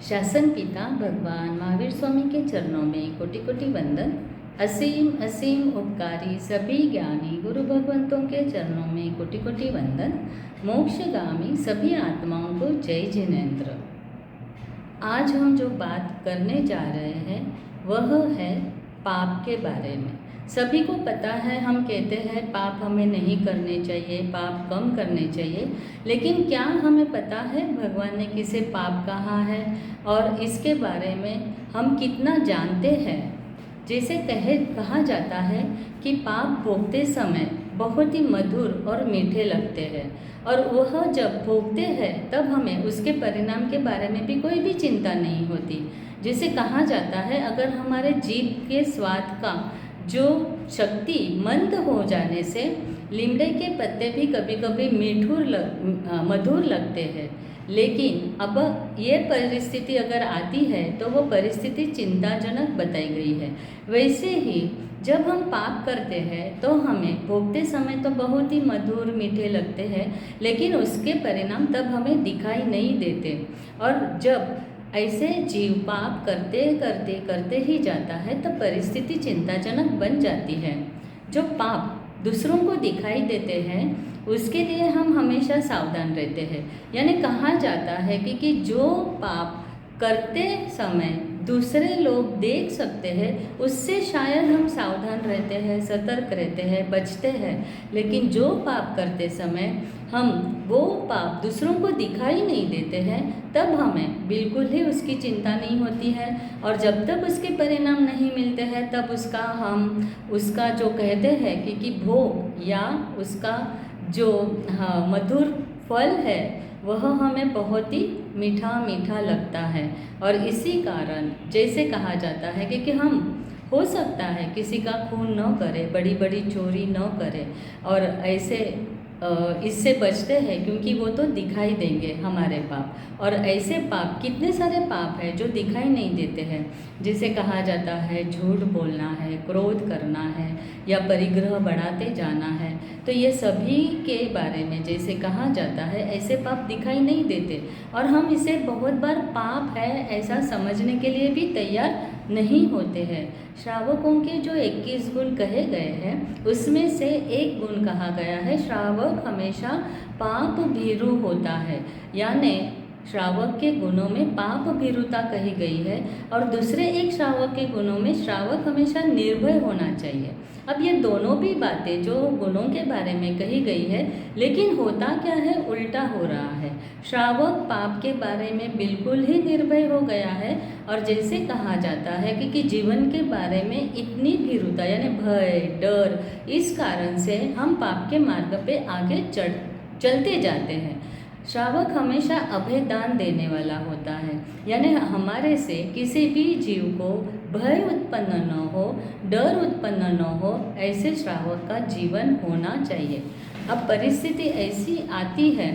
शासन पिता भगवान महावीर स्वामी के चरणों में कोटि कोटि वंदन। असीम असीम उपकारी सभी ज्ञानी गुरु भगवंतों के चरणों में कोटि कोटि वंदन। मोक्षगामी सभी आत्माओं को जय जिनेन्द्र। आज हम जो बात करने जा रहे हैं वह है पाप के बारे में। सभी को पता है, हम कहते हैं पाप हमें नहीं करने चाहिए, पाप कम करने चाहिए, लेकिन क्या हमें पता है भगवान ने किसे पाप कहा है और इसके बारे में हम कितना जानते हैं। जैसे कहा जाता है कि पाप भोगते समय बहुत ही मधुर और मीठे लगते हैं और वह जब भोगते हैं तब हमें उसके परिणाम के बारे में भी कोई भी चिंता नहीं होती। जैसे कहा जाता है, अगर हमारे जीभ के स्वाद का जो शक्ति मंद हो जाने से लीमड़े के पत्ते भी कभी कभी मधुर लगते हैं, लेकिन अब ये परिस्थिति अगर आती है तो वो परिस्थिति चिंताजनक बताई गई है। वैसे ही जब हम पाप करते हैं तो हमें भोगते समय तो बहुत ही मधुर मीठे लगते हैं, लेकिन उसके परिणाम तब हमें दिखाई नहीं देते। और जब ऐसे जीव पाप करते ही जाता है तो परिस्थिति चिंताजनक बन जाती है। जो पाप दूसरों को दिखाई देते हैं उसके लिए हम हमेशा सावधान रहते हैं। यानी कहा जाता है कि जो पाप करते समय दूसरे लोग देख सकते हैं उससे शायद हम सावधान रहते हैं, सतर्क रहते हैं, बचते हैं, लेकिन जो पाप करते समय हम वो पाप दूसरों को दिखाई नहीं देते हैं तब हमें बिल्कुल ही उसकी चिंता नहीं होती है। और जब तक उसके परिणाम नहीं मिलते हैं तब उसका जो कहते हैं कि भोग या उसका जो मधुर फल है वह हमें बहुत ही मीठा मीठा लगता है। और इसी कारण जैसे कहा जाता है कि हम हो सकता है किसी का खून न करें, बड़ी बड़ी चोरी न करें और ऐसे इससे बचते हैं क्योंकि वो तो दिखाई देंगे हमारे पाप। और ऐसे पाप कितने सारे पाप हैं जो दिखाई नहीं देते हैं। जैसे कहा जाता है झूठ बोलना है, क्रोध करना है या परिग्रह बढ़ाते जाना है, तो ये सभी के बारे में जैसे कहा जाता है ऐसे पाप दिखाई नहीं देते और हम इसे बहुत बार पाप है ऐसा समझने के लिए भी तैयार नहीं होते हैं। श्रावकों के जो 21 गुण कहे गए हैं उसमें से एक गुण कहा गया है, श्रावक हमेशा पाप भीरु होता है। यानी श्रावक के गुणों में पाप भीरुता कही गई है और दूसरे एक श्रावक के गुणों में श्रावक हमेशा निर्भय होना चाहिए। अब ये दोनों भी बातें जो गुणों के बारे में कही गई है, लेकिन होता क्या है, उल्टा हो रहा है। श्रावक पाप के बारे में बिल्कुल ही निर्भय हो गया है और जैसे कहा जाता है कि जीवन के बारे में इतनी भीरुता यानी भय डर, इस कारण से हम पाप के मार्ग पे आगे चलते जाते हैं। श्रावक हमेशा अभयदान देने वाला होता है, यानी हमारे से किसी भी जीव को भय उत्पन्न न हो, डर उत्पन्न न हो, ऐसे श्रावक का जीवन होना चाहिए। अब परिस्थिति ऐसी आती है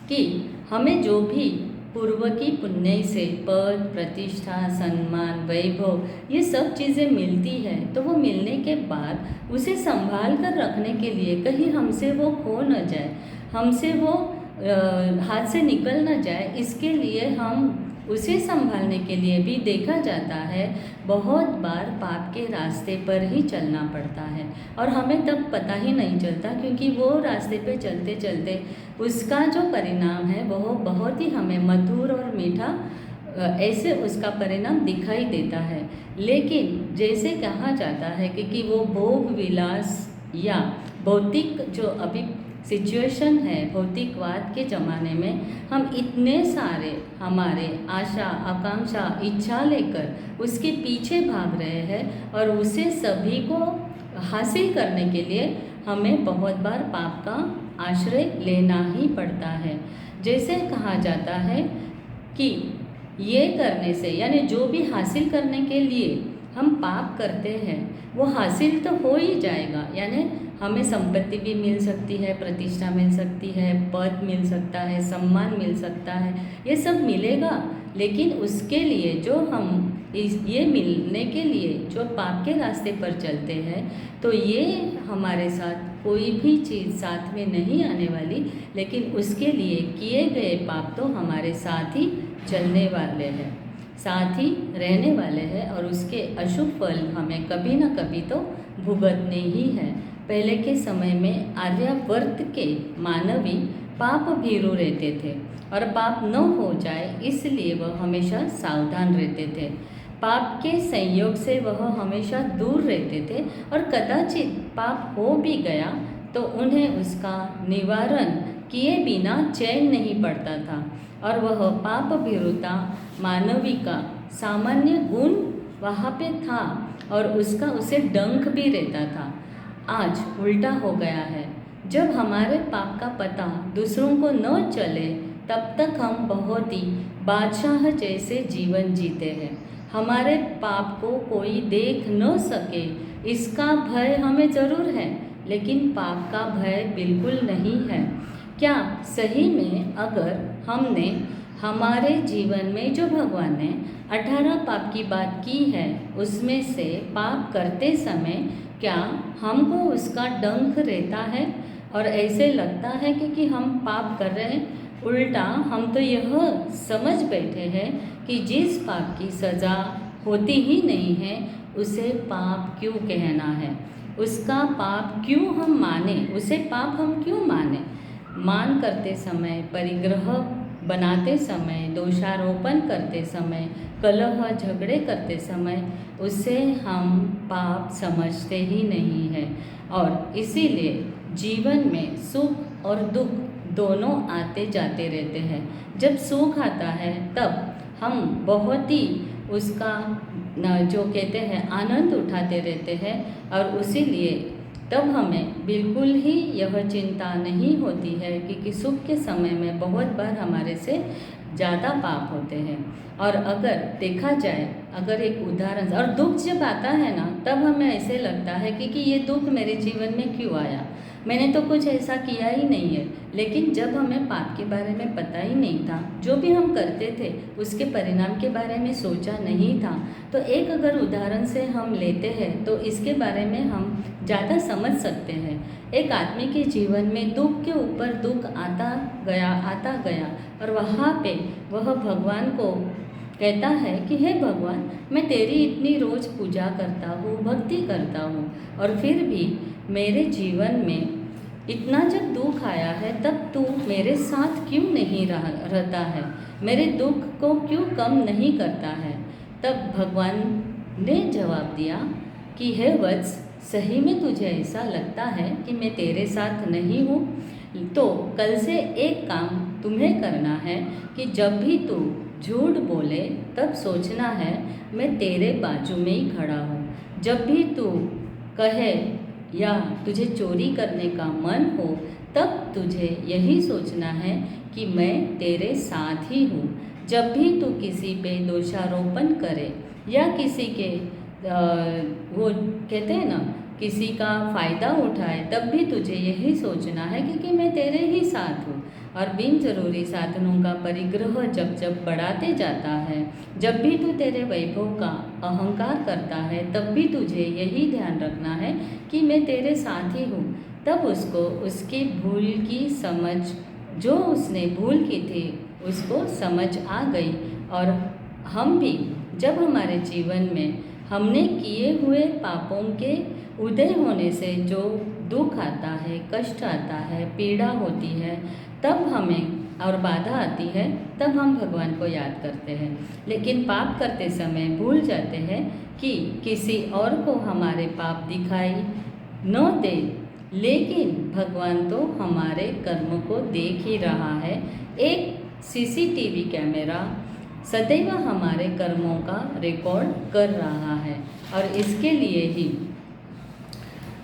कि हमें जो भी पूर्व की पुण्य से पद प्रतिष्ठा सम्मान वैभव ये सब चीज़ें मिलती है, तो वो मिलने के बाद उसे संभाल कर रखने के लिए कहीं हमसे वो खो न जाए, हमसे वो हाथ से निकल न जाए, इसके लिए हम उसे संभालने के लिए भी देखा जाता है बहुत बार पाप के रास्ते पर ही चलना पड़ता है और हमें तब पता ही नहीं चलता क्योंकि वो रास्ते पे चलते चलते उसका जो परिणाम है वह बहुत ही हमें मधुर और मीठा ऐसे उसका परिणाम दिखाई देता है। लेकिन जैसे कहा जाता है कि वो भोग विलास या भौतिक जो अभी सिचुएशन है, भौतिकवाद के ज़माने में हम इतने सारे हमारे आशा आकांक्षा इच्छा लेकर उसके पीछे भाग रहे हैं और उसे सभी को हासिल करने के लिए हमें बहुत बार पाप का आश्रय लेना ही पड़ता है। जैसे कहा जाता है कि ये करने से यानी जो भी हासिल करने के लिए हम पाप करते हैं वो हासिल तो हो ही जाएगा, यानी हमें संपत्ति भी मिल सकती है, प्रतिष्ठा मिल सकती है, पद मिल सकता है, सम्मान मिल सकता है, ये सब मिलेगा। लेकिन उसके लिए जो हम ये मिलने के लिए जो पाप के रास्ते पर चलते हैं तो ये हमारे साथ कोई भी चीज़ साथ में नहीं आने वाली, लेकिन उसके लिए किए गए पाप तो हमारे साथ ही चलने वाले हैं, साथ ही रहने वाले हैं, और उसके अशुभ फल हमें कभी ना कभी तो भुगतने ही हैं। पहले के समय में आर्यावर्त के मानवी पाप भीरू रहते थे और पाप न हो जाए इसलिए वह हमेशा सावधान रहते थे। पाप के संयोग से वह हमेशा दूर रहते थे और कदाचित पाप हो भी गया तो उन्हें उसका निवारण किए बिना चैन नहीं पड़ता था, और वह पाप भीरुता मानवी का सामान्य गुण वहाँ पे था और उसका उसे डंक भी रहता था। आज उल्टा हो गया है। जब हमारे पाप का पता दूसरों को न चले तब तक हम बहुत ही बादशाह जैसे जीवन जीते हैं। हमारे पाप को कोई देख न सके इसका भय हमें ज़रूर है, लेकिन पाप का भय बिल्कुल नहीं है। क्या सही में अगर हमने हमारे जीवन में जो भगवान ने 18 पाप की बात की है उसमें से पाप करते समय क्या हमको उसका डंक रहता है और ऐसे लगता है कि हम पाप कर रहे हैं? उल्टा हम तो यह समझ बैठे हैं कि जिस पाप की सज़ा होती ही नहीं है उसे पाप क्यों कहना है, उसका पाप क्यों हम माने, उसे पाप हम क्यों माने। मान करते समय, परिग्रह बनाते समय, दोषारोपण करते समय, कलह झगड़े करते समय उसे हम पाप समझते ही नहीं है, और इसीलिए जीवन में सुख और दुख दोनों आते जाते रहते हैं। जब सुख आता है तब हम बहुत ही उसका जो कहते हैं आनंद उठाते रहते हैं, और इसीलिए तब हमें बिल्कुल ही यह चिंता नहीं होती है कि सुख के समय में बहुत बार हमारे से ज़्यादा पाप होते हैं। और अगर देखा जाए, अगर एक उदाहरण, और दुख जब आता है ना तब हमें ऐसे लगता है कि ये दुख मेरे जीवन में क्यों आया, मैंने तो कुछ ऐसा किया ही नहीं है। लेकिन जब हमें पाप के बारे में पता ही नहीं था, जो भी हम करते थे उसके परिणाम के बारे में सोचा नहीं था, तो एक अगर उदाहरण से हम लेते हैं तो इसके बारे में हम ज़्यादा समझ सकते हैं। एक आदमी के जीवन में दुख के ऊपर दुख आता गया और वहाँ पे वह भगवान को कहता है कि हे भगवान, मैं तेरी इतनी रोज़ पूजा करता हूँ, भक्ति करता हूँ, और फिर भी मेरे जीवन में इतना जब दुख आया है तब तू मेरे साथ क्यों नहीं रहता है, मेरे दुख को क्यों कम नहीं करता है। तब भगवान ने जवाब दिया कि हे वत्स, सही में तुझे ऐसा लगता है कि मैं तेरे साथ नहीं हूँ, तो कल से एक काम तुम्हें करना है कि जब भी तू झूठ बोले तब सोचना है मैं तेरे बाजू में ही खड़ा हूँ। जब भी तू कहे या तुझे चोरी करने का मन हो तब तुझे यही सोचना है कि मैं तेरे साथ ही हूँ। जब भी तू किसी पे दोषारोपण करे या किसी के वो कहते हैं ना, किसी का फ़ायदा उठाए, तब भी तुझे यही सोचना है कि मैं तेरे ही साथ हूँ। और बिन ज़रूरी साधनों का परिग्रह जब जब बढ़ाते जाता है, जब भी तू तेरे वैभव का अहंकार करता है, तब भी तुझे यही ध्यान रखना है कि मैं तेरे साथ ही हूँ। तब उसको उसकी भूल की समझ, जो उसने भूल की थी उसको समझ आ गई। और हम भी जब हमारे जीवन में हमने किए हुए पापों के उदय होने से जो दुख आता है, कष्ट आता है, पीड़ा होती है, तब हमें और बाधा आती है, तब हम भगवान को याद करते हैं। लेकिन पाप करते समय भूल जाते हैं कि किसी और को हमारे पाप दिखाई न दे, लेकिन भगवान तो हमारे कर्म को देख ही रहा है। एक सीसीटीवी कैमरा सदैव हमारे कर्मों का रिकॉर्ड कर रहा है, और इसके लिए ही,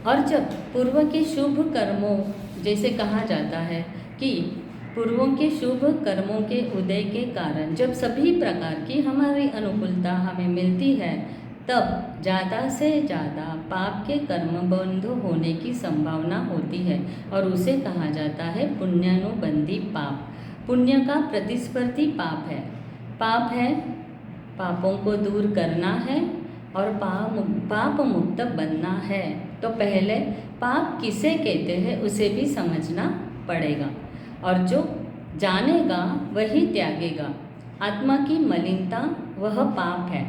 और जब पूर्व के शुभ कर्मों, जैसे कहा जाता है कि पूर्वों के शुभ कर्मों के उदय के कारण जब सभी प्रकार की हमारी अनुकूलता हमें मिलती है, तब ज़्यादा से ज़्यादा पाप के कर्म बंध होने की संभावना होती है, और उसे कहा जाता है पुण्यानुबंधी पाप। पुण्य का प्रतिस्पर्धी पाप है। पाप है, पापों को दूर करना है, और पाप मुक्त बनना है तो पहले पाप किसे कहते हैं उसे भी समझना पड़ेगा। और जो जानेगा वही त्यागेगा। आत्मा की मलिनता वह पाप है।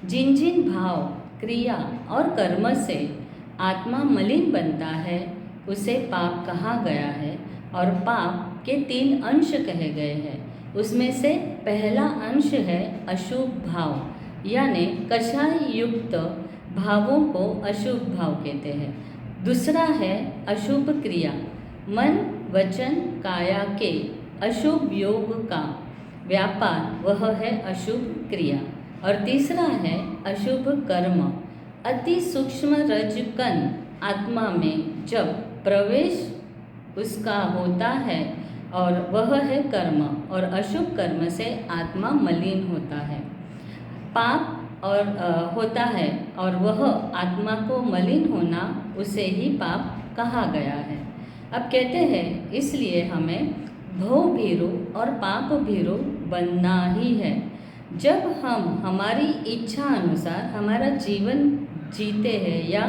जिन जिन भाव, क्रिया और कर्म से आत्मा मलिन बनता है उसे पाप कहा गया है। और पाप के 3 अंश कहे गए हैं। उसमें से पहला अंश है अशुभ भाव, यानी कषाय युक्त भावों को अशुभ भाव कहते हैं। दूसरा है अशुभ क्रिया, मन वचन काया के अशुभ योग का व्यापार, वह है अशुभ क्रिया। और तीसरा है अशुभ कर्म, अति सूक्ष्म रजकण आत्मा में जब प्रवेश उसका होता है और वह है कर्म। और अशुभ कर्म से आत्मा मलिन होता है, पाप और होता है, और वह आत्मा को मलिन होना उसे ही पाप कहा गया है। अब कहते हैं इसलिए हमें भव भीरु और पाप भीरु बनना ही है। जब हम हमारी इच्छा अनुसार हमारा जीवन जीते हैं या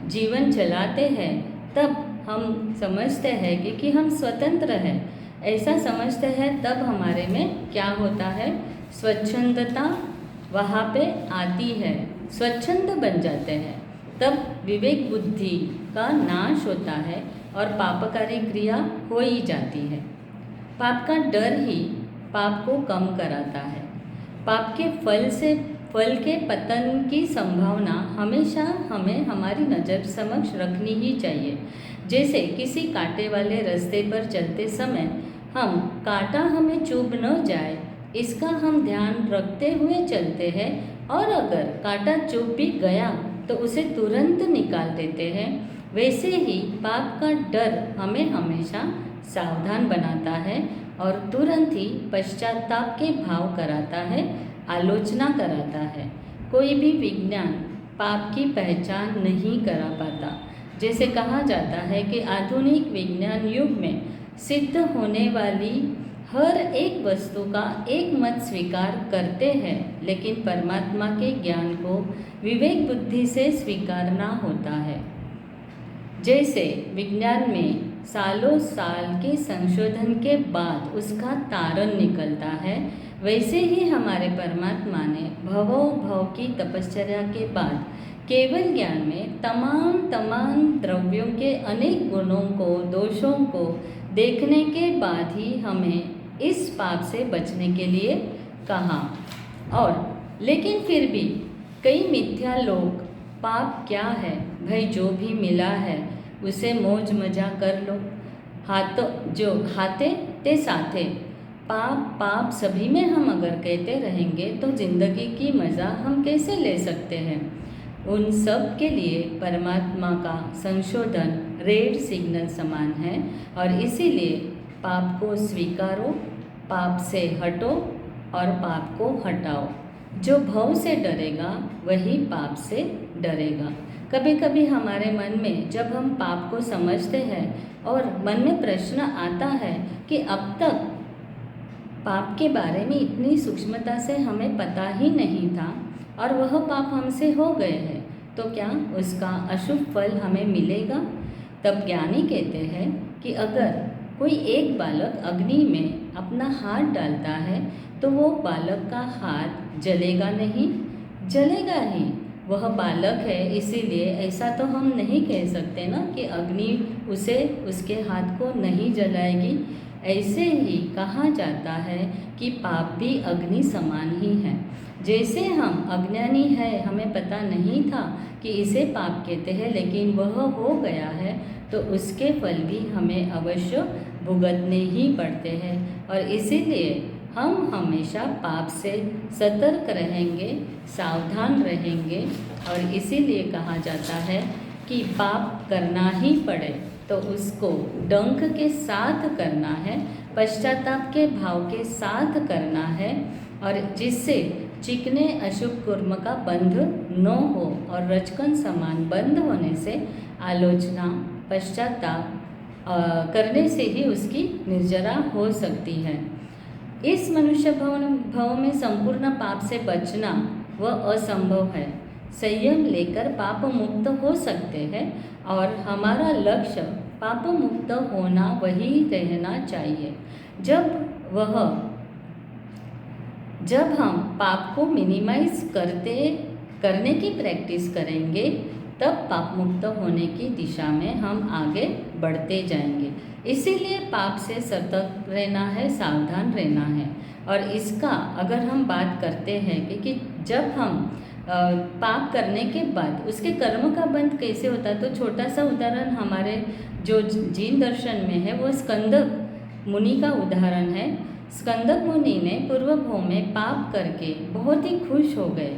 जीवन चलाते हैं तब हम समझते हैं कि हम स्वतंत्र हैं। ऐसा समझते हैं तब हमारे में क्या होता है, स्वच्छंदता वहाँ पे आती है, स्वच्छंद बन जाते हैं। तब विवेक बुद्धि का नाश होता है और पापकारी क्रिया हो ही जाती है। पाप का डर ही पाप को कम कराता है। पाप के फल के पतन की संभावना हमेशा हमें हमारी नज़र समक्ष रखनी ही चाहिए। जैसे किसी कांटे वाले रास्ते पर चलते समय हम कांटा हमें चुभ न जाए इसका हम ध्यान रखते हुए चलते हैं, और अगर कांटा चुभ भी गया तो उसे तुरंत निकाल देते हैं। वैसे ही पाप का डर हमें हमेशा सावधान बनाता है और तुरंत ही पश्चाताप के भाव कराता है, आलोचना कराता है। कोई भी विज्ञान पाप की पहचान नहीं करा पाता। जैसे कहा जाता है कि आधुनिक विज्ञान युग में सिद्ध होने वाली हर एक वस्तु का एक मत स्वीकार करते हैं, लेकिन परमात्मा के ज्ञान को विवेक बुद्धि से स्वीकारना होता है। जैसे विज्ञान में सालों साल के संशोधन के बाद उसका तारण निकलता है, वैसे ही हमारे परमात्मा ने भवों भव की तपश्चर्या के बाद केवल ज्ञान में तमाम द्रव्यों के अनेक गुणों को, दोषों को देखने के बाद ही हमें इस पाप से बचने के लिए कहा। और लेकिन फिर भी कई मिथ्या लोग पाप क्या है भाई, जो भी मिला है उसे मौज मजा कर लो, हाथे ते साथे, पाप सभी में हम अगर कहते रहेंगे तो जिंदगी की मज़ा हम कैसे ले सकते हैं। उन सब के लिए परमात्मा का संशोधन रेड सिग्नल समान है, और इसीलिए पाप को स्वीकारो, पाप से हटो और पाप को हटाओ। जो भव से डरेगा वही पाप से डरेगा। कभी कभी हमारे मन में जब हम पाप को समझते हैं और मन में प्रश्न आता है कि अब तक पाप के बारे में इतनी सूक्ष्मता से हमें पता ही नहीं था और वह पाप हमसे हो गए हैं, तो क्या उसका अशुभ फल हमें मिलेगा? तब ज्ञानी कहते हैं कि अगर कोई एक बालक अग्नि में अपना हाथ डालता है तो वो बालक का हाथ जलेगा नहीं? जलेगा ही। वह बालक है, इसीलिए ऐसा तो हम नहीं कह सकते ना कि अग्नि उसके हाथ को नहीं जलाएगी। ऐसे ही कहा जाता है कि पाप भी अग्नि समान ही है। जैसे हम अज्ञानी है, हमें पता नहीं था कि इसे पाप कहते हैं, लेकिन वह हो गया है तो उसके फल भी हमें अवश्य भुगतने ही पड़ते हैं। और इसीलिए हम हमेशा पाप से सतर्क रहेंगे, सावधान रहेंगे। और इसीलिए कहा जाता है कि पाप करना ही पड़े तो उसको डंक के साथ करना है, पश्चाताप के भाव के साथ करना है, और जिससे चिकने अशुभ कर्म का बंध न हो और रचकन समान बंद होने से आलोचना, पश्चाताप करने से ही उसकी निर्जरा हो सकती है। इस मनुष्य भव में संपूर्ण पाप से बचना वह असंभव है। संयम लेकर पाप मुक्त हो सकते हैं और हमारा लक्ष्य पाप मुक्त होना वही रहना चाहिए। जब हम पाप को मिनिमाइज करने की प्रैक्टिस करेंगे तब पाप मुक्त होने की दिशा में हम आगे बढ़ते जाएंगे। इसीलिए पाप से सतर्क रहना है, सावधान रहना है। और इसका अगर हम बात करते हैं कि जब हम पाप करने के बाद उसके कर्म का बंध कैसे होता है, तो छोटा सा उदाहरण हमारे जो जीन दर्शन में है वो स्कंदक मुनि का उदाहरण है। स्कंदक मुनि ने पूर्व भव में पाप करके बहुत ही खुश हो गए।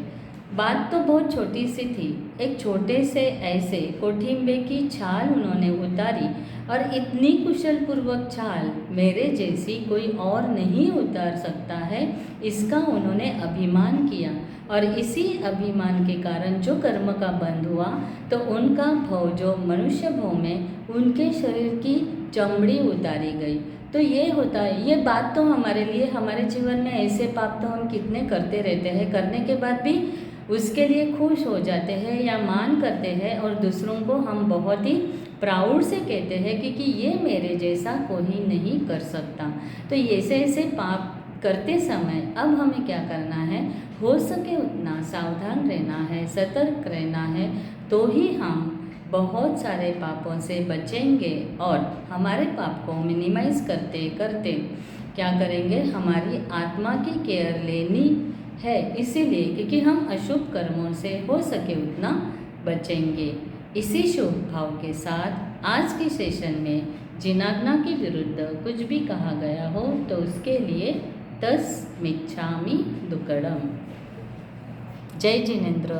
बात तो बहुत छोटी सी थी, एक छोटे से ऐसे कोठिंबे की छाल उन्होंने उतारी और इतनी कुशल पूर्वक छाल मेरे जैसी कोई और नहीं उतार सकता है, इसका उन्होंने अभिमान किया। और इसी अभिमान के कारण जो कर्म का बंध हुआ तो उनका भव जो मनुष्य भव में उनके शरीर की चमड़ी उतारी गई। तो ये होता है, ये बात तो हमारे लिए हमारे जीवन में ऐसे पाप तो हम कितने करते रहते हैं, करने के बाद भी उसके लिए खुश हो जाते हैं या मान करते हैं और दूसरों को हम बहुत ही प्राउड से कहते हैं कि ये मेरे जैसा कोई नहीं कर सकता। तो ऐसे पाप करते समय अब हमें क्या करना है, हो सके उतना सावधान रहना है, सतर्क रहना है, तो ही हम बहुत सारे पापों से बचेंगे और हमारे पाप को मिनिमाइज करते करते क्या करेंगे, हमारी आत्मा की केयर लेनी है, इसीलिए क्योंकि हम अशुभ कर्मों से हो सके उतना बचेंगे। इसी शुभ भाव के साथ आज के सेशन में जिनाज्ञा के विरुद्ध कुछ भी कहा गया हो तो उसके लिए तस्मिच्छामि दुक्कडम। जय जिनेंद्र।